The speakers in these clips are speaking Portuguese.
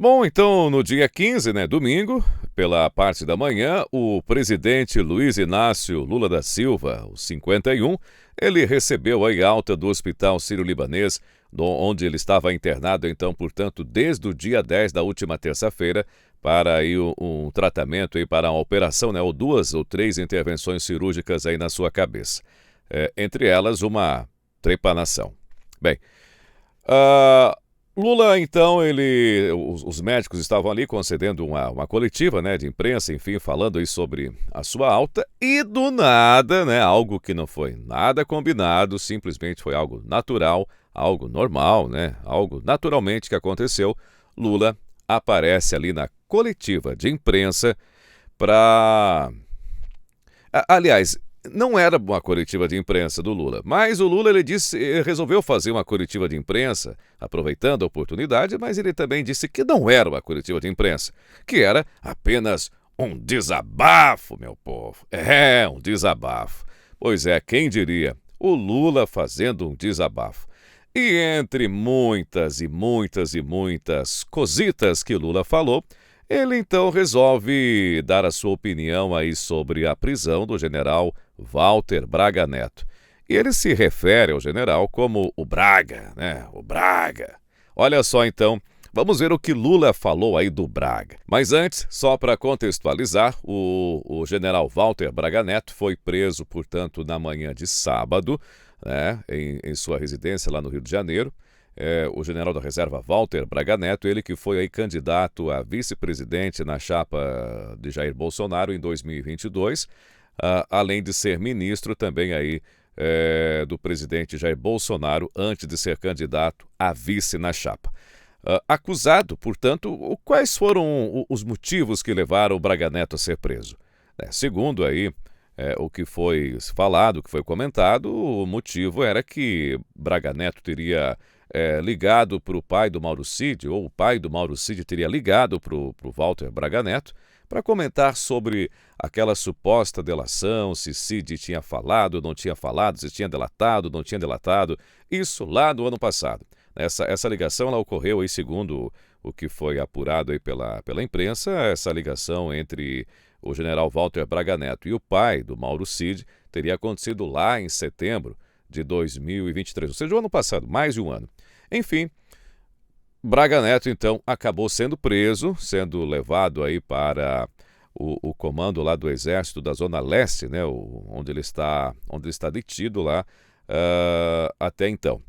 Bom, então no dia 15, né, domingo, pela parte da manhã, o presidente Luiz Inácio Lula da Silva, os 51, ele recebeu a alta do Hospital Sírio-Libanês, onde ele estava internado, então, portanto, desde o dia 10 da última terça-feira, para aí um tratamento, aí, para uma operação, né, ou 2 ou 3 intervenções cirúrgicas aí na sua cabeça. Entre elas, uma trepanação. Bem, ah, Lula, então, os médicos estavam ali concedendo uma coletiva, né, de imprensa, enfim, falando aí sobre a sua alta e do nada, né, algo que não foi nada combinado, simplesmente foi algo natural, algo normal, né, algo naturalmente que aconteceu. Lula aparece ali na coletiva de imprensa para... Aliás, não era uma coletiva de imprensa do Lula, mas o Lula resolveu fazer uma coletiva de imprensa, aproveitando a oportunidade, mas ele também disse que não era uma coletiva de imprensa, que era apenas um desabafo, meu povo. Um desabafo. Pois é, quem diria? O Lula fazendo um desabafo. E entre muitas e muitas e muitas cositas que Lula falou, ele então resolve dar a sua opinião aí sobre a prisão do general Walter Braga Neto. E ele se refere ao general como o Braga, né? O Braga. Olha só então, vamos ver o que Lula falou aí do Braga. Mas antes, só para contextualizar, o general Walter Braga Neto foi preso, portanto, na manhã de sábado, né, em sua residência lá no Rio de Janeiro. O general da reserva Walter Braga Neto, ele que foi aí candidato a vice-presidente na chapa de Jair Bolsonaro em 2022, além de ser ministro também aí do presidente Jair Bolsonaro antes de ser candidato a vice na chapa. Acusado, portanto, quais foram os motivos que levaram o Braga Neto a ser preso? Segundo aí o que foi falado, o que foi comentado, o motivo era que Braga Neto teria ligado para o pai do Mauro Cid, ou o pai do Mauro Cid teria ligado para o Walter Braga Neto, para comentar sobre aquela suposta delação, se Cid tinha falado, não tinha falado, se tinha delatado, não tinha delatado, isso lá no ano passado. Essa ligação ela ocorreu aí, segundo o que foi apurado aí pela imprensa, essa ligação entre o general Walter Braga Neto e o pai do Mauro Cid teria acontecido lá em setembro de 2023, ou seja, o ano passado, mais de um ano. Enfim, Braga Neto, então, acabou sendo preso, sendo levado aí para o comando lá do Exército da Zona Leste, né, onde ele está detido lá até então.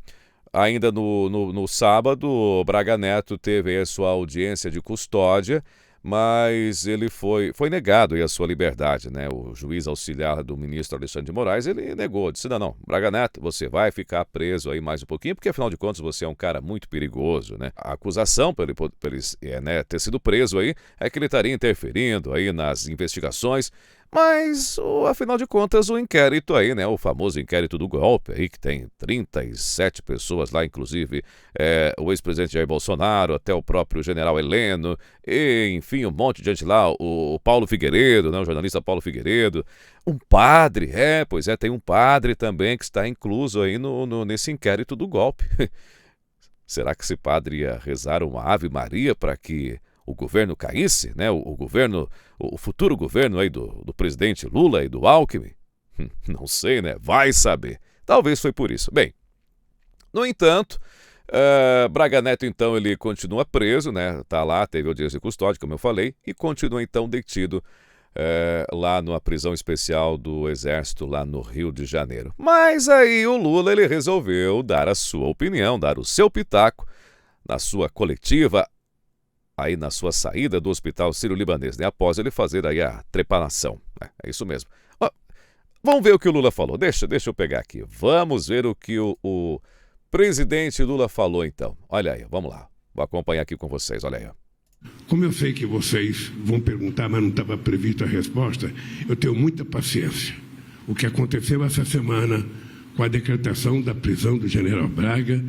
Ainda no sábado, Braga Neto teve a sua audiência de custódia, mas ele foi negado aí a sua liberdade, né? O juiz auxiliar do ministro Alexandre de Moraes, ele negou, disse, não, Braga Neto, você vai ficar preso aí mais um pouquinho, porque afinal de contas você é um cara muito perigoso, né? A acusação por ele né, ter sido preso aí é que ele estaria interferindo aí nas investigações, mas, afinal de contas, o inquérito aí, né, o famoso inquérito do golpe aí, que tem 37 pessoas lá, inclusive o ex-presidente Jair Bolsonaro, até o próprio general Heleno, e, enfim, um monte de gente lá, o Paulo Figueiredo, né, o jornalista Paulo Figueiredo, um padre, pois é, tem um padre também que está incluso aí nesse inquérito do golpe. Será que esse padre ia rezar uma Ave Maria para que o governo caísse, né? O futuro governo aí do presidente Lula e do Alckmin? Não sei, né? Vai saber. Talvez foi por isso. Bem, no entanto, Braga Neto, então, ele continua preso, né? Tá lá, teve audiência de custódia, como eu falei, e continua, então, detido lá numa prisão especial do Exército, lá no Rio de Janeiro. Mas aí o Lula, ele resolveu dar a sua opinião, dar o seu pitaco na sua coletiva, aí na sua saída do Hospital Sírio-Libanês, né? Após ele fazer aí a trepanação. É isso mesmo. Vamos ver o que o Lula falou. Deixa eu pegar aqui. Vamos ver o que o presidente Lula falou, então. Olha aí, vamos lá. Vou acompanhar aqui com vocês, olha aí. Como eu sei que vocês vão perguntar, mas não estava prevista a resposta, eu tenho muita paciência. O que aconteceu essa semana com a decretação da prisão do general Braga,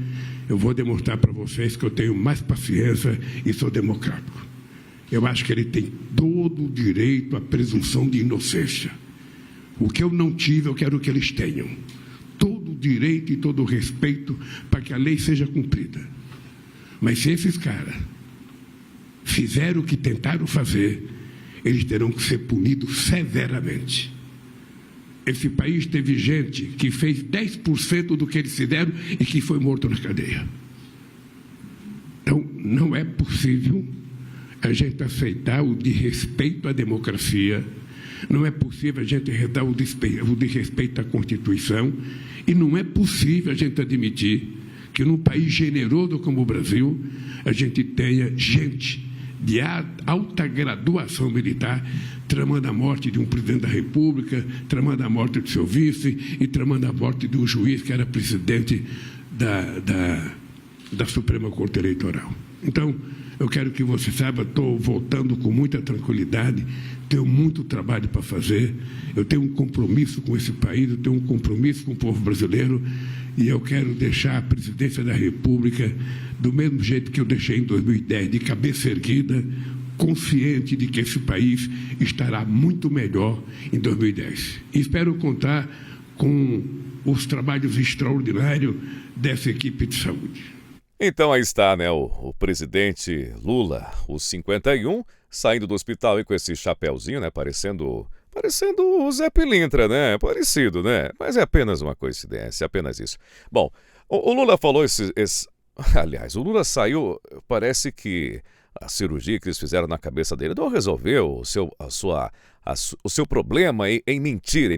eu vou demonstrar para vocês que eu tenho mais paciência e sou democrático. Eu acho que ele tem todo o direito à presunção de inocência. O que eu não tive, eu quero que eles tenham. Todo o direito e todo o respeito para que a lei seja cumprida. Mas se esses caras fizeram o que tentaram fazer, eles terão que ser punidos severamente. Esse país teve gente que fez 10% do que eles fizeram e que foi morto na cadeia. Então, não é possível a gente aceitar o desrespeito à democracia, não é possível a gente aceitar o desrespeito à Constituição, e não é possível a gente admitir que num país generoso como o Brasil, a gente tenha gente de alta graduação militar tramando a morte de um presidente da República, tramando a morte do seu vice e tramando a morte de um juiz que era presidente da Suprema Corte Eleitoral. Então, eu quero que você saiba, estou voltando com muita tranquilidade, tenho muito trabalho para fazer, eu tenho um compromisso com esse país, eu tenho um compromisso com o povo brasileiro, e eu quero deixar a presidência da República do mesmo jeito que eu deixei em 2010, de cabeça erguida, consciente de que esse país estará muito melhor em 2010. E espero contar com os trabalhos extraordinários dessa equipe de saúde. Então aí está, né, o presidente Lula, os 51, saindo do hospital aí com esse chapéuzinho, né, parecendo o Zé Pilintra, né, parecido, né, mas é apenas uma coincidência, apenas isso. Bom, o Lula falou aliás, o Lula saiu, parece que a cirurgia que eles fizeram na cabeça dele não resolveu o seu problema em mentir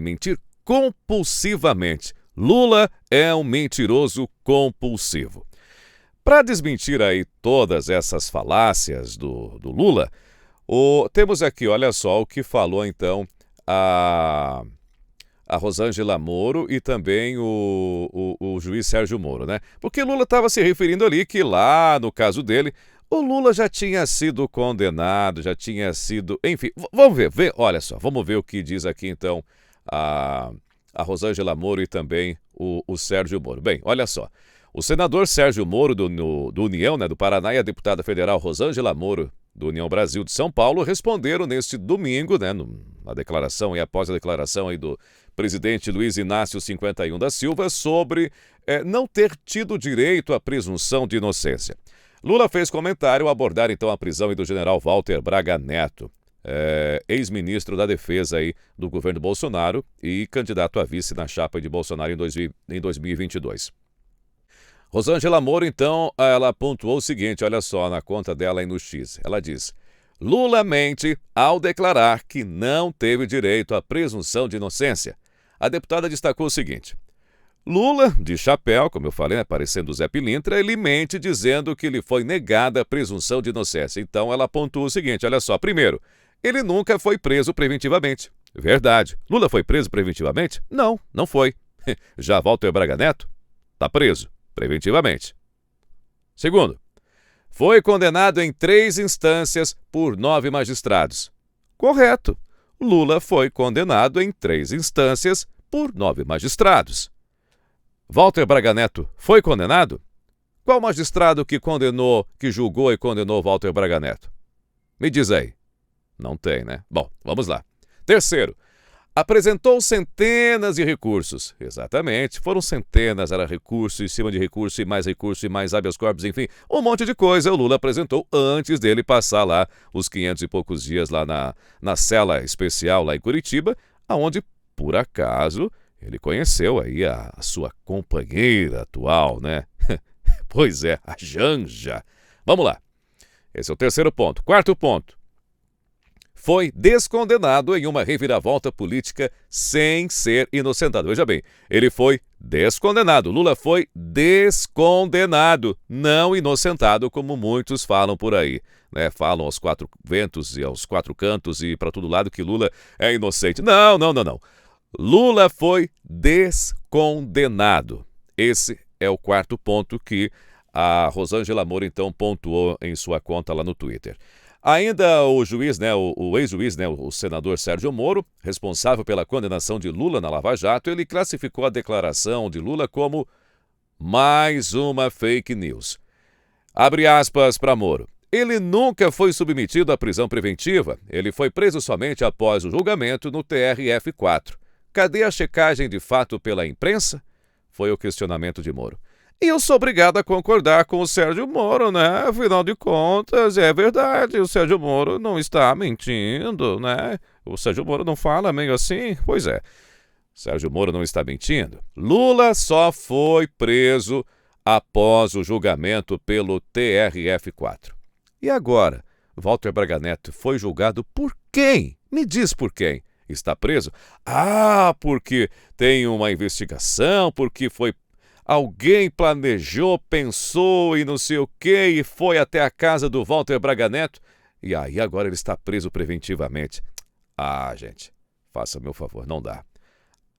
compulsivamente. Lula é um mentiroso compulsivo. Para desmentir aí todas essas falácias do Lula, temos aqui, olha só, o que falou então a Rosângela Moro e também o juiz Sérgio Moro, né? Porque Lula estava se referindo ali que lá, no caso dele, o Lula já tinha sido condenado, já tinha sido... Enfim, vamos ver, olha só, vamos ver o que diz aqui então a Rosângela Moro e também o Sérgio Moro. Bem, olha só. O senador Sérgio Moro, do União, né, do Paraná, e a deputada federal Rosângela Moro, do União Brasil de São Paulo, responderam neste domingo, né, na declaração e após a declaração aí do presidente Luiz Inácio 51 da Silva sobre não ter tido direito à presunção de inocência. Lula fez comentário ao abordar então a prisão aí do general Walter Braga Neto, ex-ministro da Defesa aí do governo Bolsonaro e candidato a vice na chapa de Bolsonaro em 2022. Rosângela Moro, então, ela pontuou o seguinte, olha só, na conta dela aí no X. Ela diz: Lula mente ao declarar que não teve direito à presunção de inocência. A deputada destacou o seguinte: Lula, de chapéu, como eu falei, né, parecendo o Zé Pilintra, ele mente dizendo que lhe foi negada a presunção de inocência. Então, ela pontuou o seguinte, olha só, primeiro, ele nunca foi preso preventivamente. Verdade. Lula foi preso preventivamente? Não, não foi. Já Walter Braga Neto está preso preventivamente. Segundo, foi condenado em 3 instâncias por 9 magistrados. Correto. Lula foi condenado em 3 instâncias por 9 magistrados. Walter Braga Neto foi condenado? Qual magistrado que julgou e condenou Walter Braga Neto? Me diz aí. Não tem, né? Bom, vamos lá. Terceiro, apresentou centenas de recursos. Exatamente, foram centenas, era recurso em cima de recurso e mais habeas corpus, enfim, um monte de coisa o Lula apresentou antes dele passar lá os 500 e poucos dias lá na cela especial lá em Curitiba, aonde, por acaso, ele conheceu aí a sua companheira atual, né? Pois é, a Janja. Vamos lá, esse é o terceiro ponto. Quarto ponto. Foi descondenado em uma reviravolta política sem ser inocentado. Veja bem, ele foi descondenado. Lula foi descondenado, não inocentado, como muitos falam por aí, né? Falam aos 4 ventos e aos 4 cantos e para todo lado que Lula é inocente. Não. Lula foi descondenado. Esse é o quarto ponto que a Rosângela Moro, então, pontuou em sua conta lá no Twitter. Ainda o juiz, né, o ex-juiz, né, o senador Sérgio Moro, responsável pela condenação de Lula na Lava Jato, ele classificou a declaração de Lula como mais uma fake news. Abre aspas para Moro. Ele nunca foi submetido à prisão preventiva. Ele foi preso somente após o julgamento no TRF4. Cadê a checagem de fato pela imprensa? Foi o questionamento de Moro. E eu sou obrigado a concordar com o Sérgio Moro, né? Afinal de contas, é verdade, o Sérgio Moro não está mentindo, né? O Sérgio Moro não fala meio assim? Pois é, Sérgio Moro não está mentindo. Lula só foi preso após o julgamento pelo TRF4. E agora, Walter Braga Neto foi julgado por quem? Me diz por quem. Está preso? Ah, porque tem uma investigação, porque alguém planejou, pensou e não sei o quê, e foi até a casa do Walter Braga Neto. E aí agora ele está preso preventivamente. Ah, gente, faça meu favor, não dá.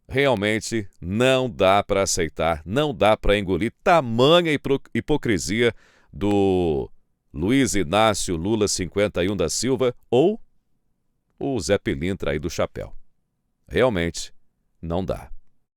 Realmente não dá para aceitar, não dá para engolir tamanha hipocrisia do Luiz Inácio Lula 51 da Silva ou o Zé Pilintra aí do chapéu. Realmente não dá.